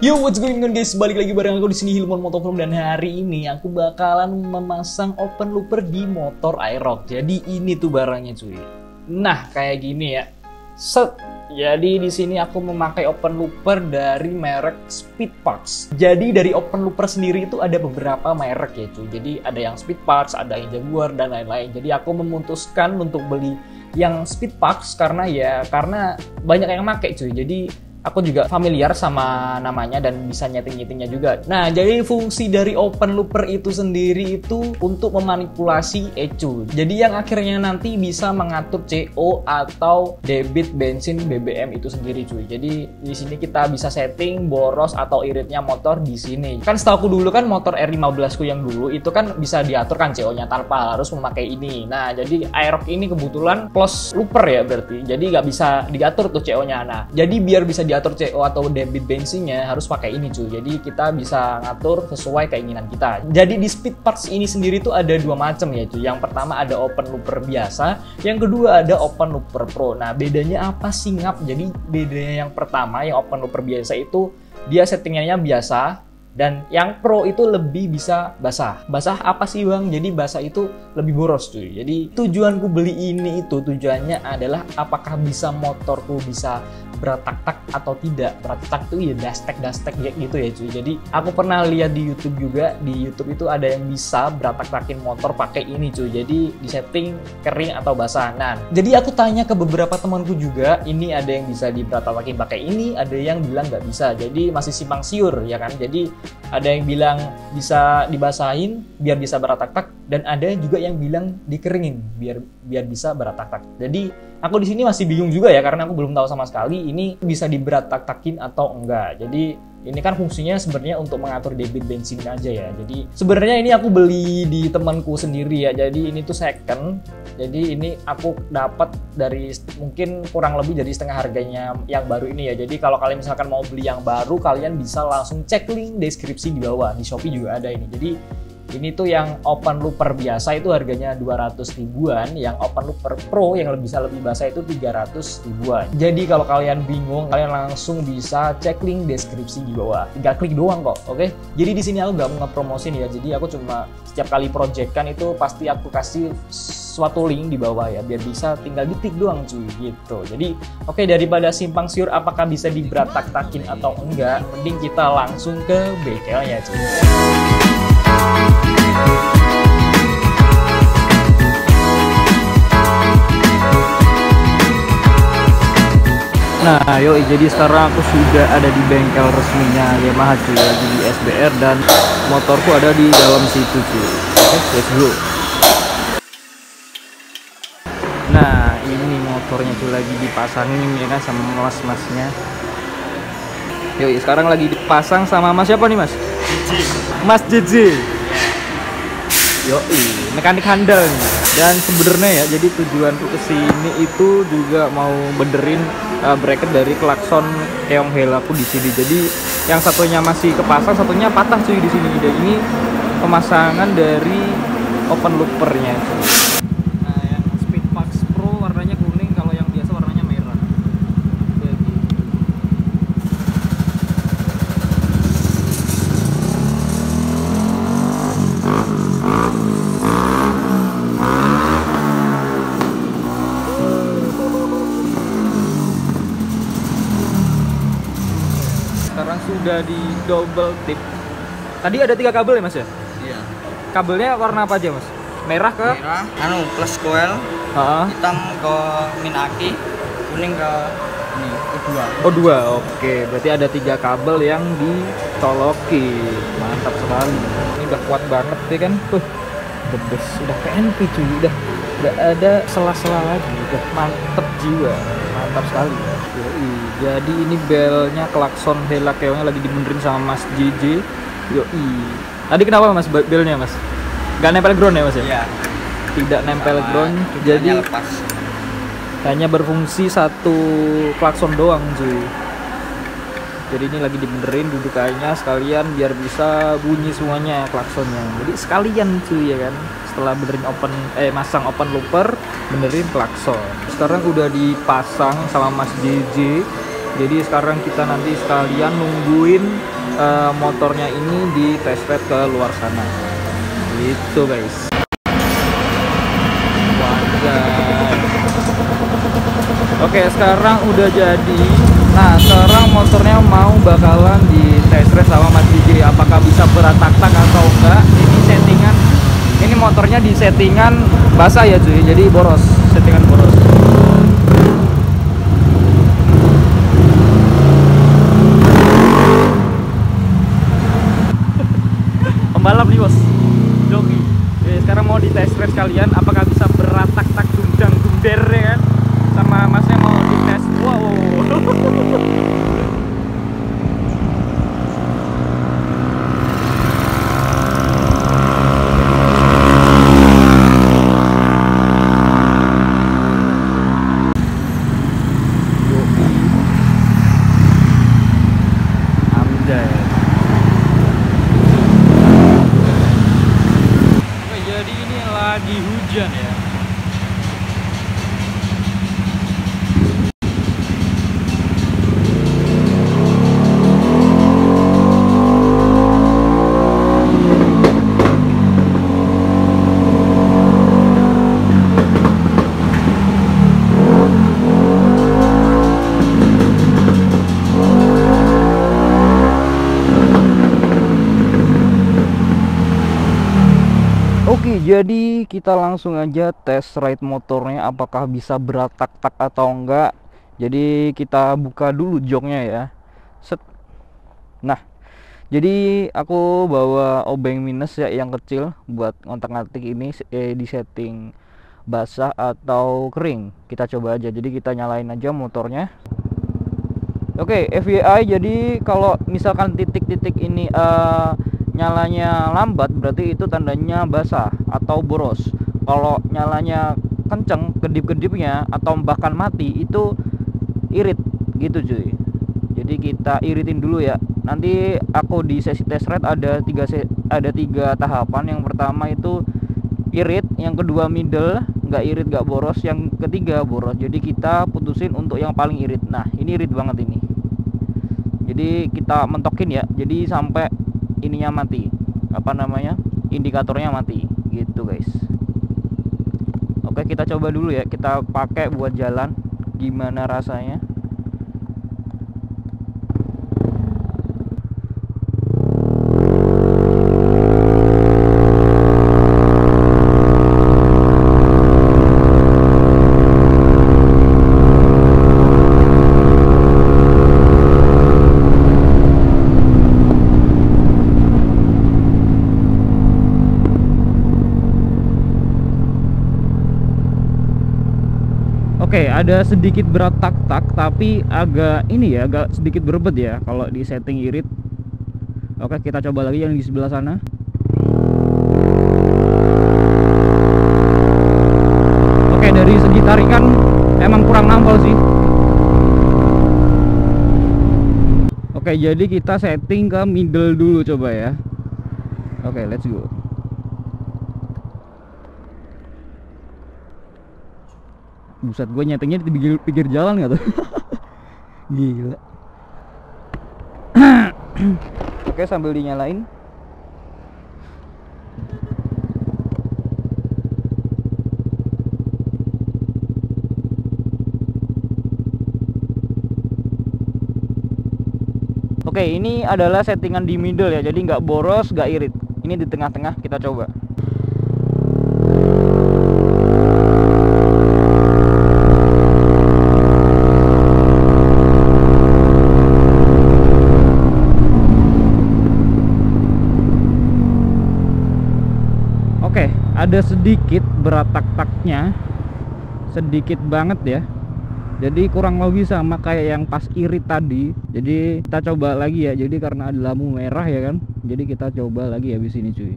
Yo, what's going on guys? Balik lagi bareng aku di sini Hilman Motovlog, dan hari ini aku bakalan memasang open looper di motor Aerox. Jadi ini tuh barangnya cuy. Nah, kayak gini ya. Set. Jadi di sini aku memakai open looper dari merek Speedparts. Jadi dari open looper sendiri itu ada beberapa merek ya cuy. Jadi ada yang Speedparts, ada yang Jaguar dan lain-lain. Jadi aku memutuskan untuk beli yang Speedparts karena banyak yang pakai cuy. Jadi aku juga familiar sama namanya dan bisa nyeting-nyetingnya juga. Nah, jadi fungsi dari open looper itu sendiri itu untuk memanipulasi ECU. Jadi yang akhirnya nanti bisa mengatur CO atau debit bensin BBM itu sendiri cuy. Jadi di sini kita bisa setting boros atau iritnya motor di sini. Kan setahu aku dulu kan motor R15 ku yang dulu itu kan bisa diatur kan CO-nya tanpa harus memakai ini. Nah, jadi Aerox ini kebetulan close looper ya berarti. Jadi nggak bisa diatur tuh CO-nya. Nah, jadi biar bisa diatur CO atau debit bensinnya harus pakai ini cuy. Jadi kita bisa ngatur sesuai keinginan kita. Jadi di Speedparts ini sendiri tuh ada dua macam ya cuy. Yang pertama ada open looper biasa, yang kedua ada open looper pro. Nah, bedanya apa sih ngap? Jadi bedanya yang pertama yang open looper biasa itu dia settingannya biasa, dan yang pro itu lebih bisa basah. Basah apa sih bang? Jadi basah itu lebih boros cuy. Jadi tujuanku beli ini itu tujuannya adalah apakah bisa motorku bisa beratak-tak atau tidak. Beratak tuh ya dastek gitu ya cuy. Jadi aku pernah lihat di YouTube juga, di YouTube itu ada yang bisa beratak-takin motor pakai ini cuy. Jadi di setting kering atau basah. Nah, jadi aku tanya ke beberapa temanku juga, ini ada yang bisa diberatak-takin pakai ini, ada yang bilang nggak bisa. Jadi masih simpang siur ya kan. Jadi ada yang bilang bisa dibasahin biar bisa beratak-tak, dan ada juga yang bilang dikeringin biar bisa beratak-tak. Jadi aku di sini masih bingung juga ya, karena aku belum tahu sama sekali ini bisa diberatak-takin atau enggak. Jadi ini kan fungsinya sebenarnya untuk mengatur debit bensin aja ya. Jadi sebenarnya ini aku beli di temanku sendiri ya. Jadi ini tuh second. Jadi ini aku dapat dari mungkin kurang lebih dari setengah harganya yang baru ini ya. Jadi kalau kalian misalkan mau beli yang baru, kalian bisa langsung cek link deskripsi di bawah. Di Shopee juga ada ini. Jadi ini tuh yang open looper biasa itu harganya 200 ribuan, yang open looper pro yang bisa lebih basah itu 300 ribuan. Jadi kalau kalian bingung, kalian langsung bisa cek link deskripsi di bawah. Tinggal klik doang kok, oke? Jadi di sini aku nggak mau ngepromosin ya. Jadi aku cuma setiap kali projectkan itu pasti aku kasih suatu link di bawah ya, biar bisa tinggal diklik doang cuy gitu. Jadi oke, daripada simpang siur apakah bisa diberatak-takin atau enggak, mending kita langsung ke bengkelnya cuy. Nah, yoi, jadi sekarang aku sudah ada di bengkel resminya Yamaha cuy, lagi di SBR, dan motorku ada di dalam situ cuy. Oke, let's go. Nah, ini motornya tuh lagi dipasangin ya kan sama mas-masnya. Yoi, sekarang lagi dipasang sama mas siapa nih mas? Mas JJ. Yoi, mekanik handal nih. Dan sebenarnya ya, jadi tujuanku kesini itu juga mau benerin bracket dari klakson keong helaku di sini. Jadi yang satunya masih kepasang, satunya patah cuy di sini. Dan ini pemasangan dari open loopernya cuy. Nah, yang Speedparts Pro warnanya kuning, kalau yang biasa warnanya merah. Jadi sekarang sudah di double tip. Tadi ada 3 kabel ya mas ya? Iya. Kabelnya warna apa aja mas? Merah ke? Merah, plus coil, hitam ke min aki, kuning ke ini O2. O2, oke. Berarti ada 3 kabel yang dicolokin. Mantap sekali. Ini udah kuat banget ya kan? The best. Udah PNP cuy, udah ada sela-sela lagi. Udah mantep jiwa. Mantap sekali. Yoi. Jadi ini belnya klakson Hella keongnya lagi dibenerin sama Mas JJ. Yoi. Tadi kenapa mas belnya mas? Gak nempel ground ya mas ya? Iya. Tidak nempel ground, jadi lepas. Hanya berfungsi satu klakson doang cuy. Jadi ini lagi dibenerin dudukannya sekalian biar bisa bunyi semuanya klaksonnya. Jadi sekalian cuy ya kan. Setelah benerin masang open looper, benerin klakson. Sekarang udah dipasang sama Mas JJ Jadi sekarang kita nanti sekalian nungguin motornya ini di test ride ke luar sana. Gitu guys. Oke, sekarang udah jadi. Nah, sekarang motornya mau bakalan di test ride sama Mas DJ. Apakah bisa berat tak-tak atau enggak? Ini settingan. Ini motornya di settingan basah ya cuy. Jadi boros, settingan boros. Pembalap nih bos, joki. Sekarang mau di test ride sekalian. Apakah bisa berat tak-tak dundang dunder ya kan? Sama masnya mau dites. Wow. Jadi ini lagi hujan ya. Oke, jadi kita langsung aja test ride motornya apakah bisa berat tak-tak atau enggak. Jadi kita buka dulu joknya ya. Set. Nah, jadi aku bawa obeng minus ya yang kecil buat ngontak-ngatik ini di setting basah atau kering. Kita coba aja. Jadi kita nyalain aja motornya. Oke, FYI, jadi kalau misalkan titik-titik ini nyalanya lambat, berarti itu tandanya basah atau boros. Kalau nyalanya kenceng, kedip-kedipnya atau bahkan mati, itu irit gitu cuy. Jadi kita iritin dulu ya. Nanti aku di sesi test ride ada tiga tahapan. Yang pertama itu irit, yang kedua middle, nggak irit nggak boros, yang ketiga boros. Jadi kita putusin untuk yang paling irit. Nah, ini irit banget ini. Jadi kita mentokin ya. Jadi sampai ininya mati, apa namanya, indikatornya mati gitu guys. Oke, kita coba dulu ya, kita pakai buat jalan gimana rasanya. Oke, ada sedikit berat tak-tak, tapi agak ini ya, agak sedikit berbet ya kalau di setting irit. Oke, kita coba lagi yang di sebelah sana. Oke, dari segi tarikan emang kurang nampol sih. Oke, jadi kita setting ke middle dulu coba ya. Oke, let's go. Buset, gue nyetingnya di pinggir jalan nggak tuh? Gila. Oke, sambil dinyalain. Oke, ini adalah settingan di middle ya, jadi nggak boros, nggak irit. Ini di tengah-tengah, kita coba. Oke, ada sedikit berat tak-taknya, sedikit banget ya. Jadi kurang lebih sama kayak yang pas irit tadi. Jadi kita coba lagi ya. Jadi karena ada lampu merah ya kan. Jadi kita coba lagi habis ini cuy.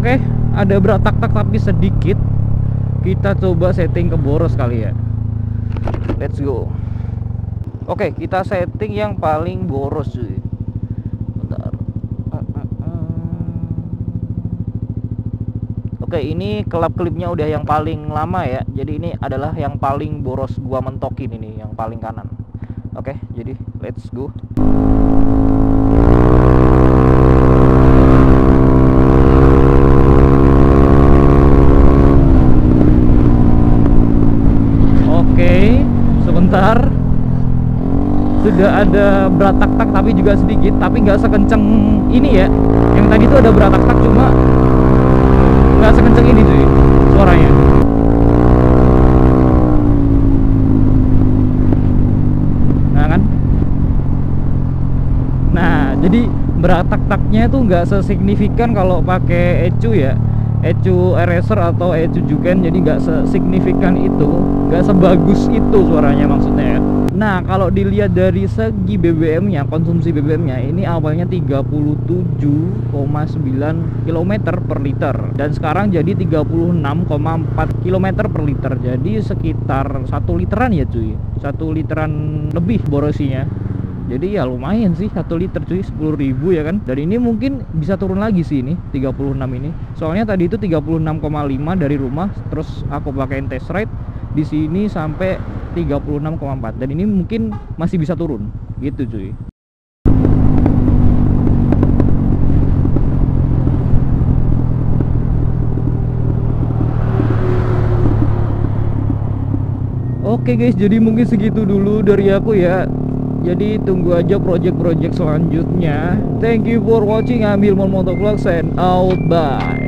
Oke, ada berat tak-tak tapi sedikit. Kita coba setting ke boros kali ya. Let's go. Oke, kita setting yang paling boros cuy. Bentar. Oke, ini kelap-kelipnya udah yang paling lama ya. Jadi ini adalah yang paling boros gua mentokin ini, yang paling kanan. Oke, jadi let's go. Oke, sebentar. Sudah ada beratak-tak tapi juga sedikit, tapi nggak sekenceng ini ya. Yang tadi tuh ada beratak-tak cuma nggak sekenceng ini cuy suaranya. Nah kan, nah jadi beratak-taknya tuh nggak sesignifikan kalau pakai ECU ya, ECU eraser atau ECU Juken, jadi nggak sesignifikan itu, nggak sebagus itu suaranya maksudnya ya. Nah kalau dilihat dari segi BBM-nya, konsumsi BBM-nya ini awalnya 37,9 km per liter dan sekarang jadi 36,4 km per liter, jadi sekitar 1 literan ya cuy, 1 literan lebih borosinya. Jadi ya lumayan sih 1 liter cuy, 10.000 ya kan. Dan ini mungkin bisa turun lagi sih ini 36 ini. Soalnya tadi itu 36,5 dari rumah, terus aku pakai test ride di sini sampai 36,4 dan ini mungkin masih bisa turun gitu cuy. Oke guys, jadi mungkin segitu dulu dari aku ya. Jadi tunggu aja project-project selanjutnya. Thank you for watching. I'm Hilman Motovlogs and out. Bye.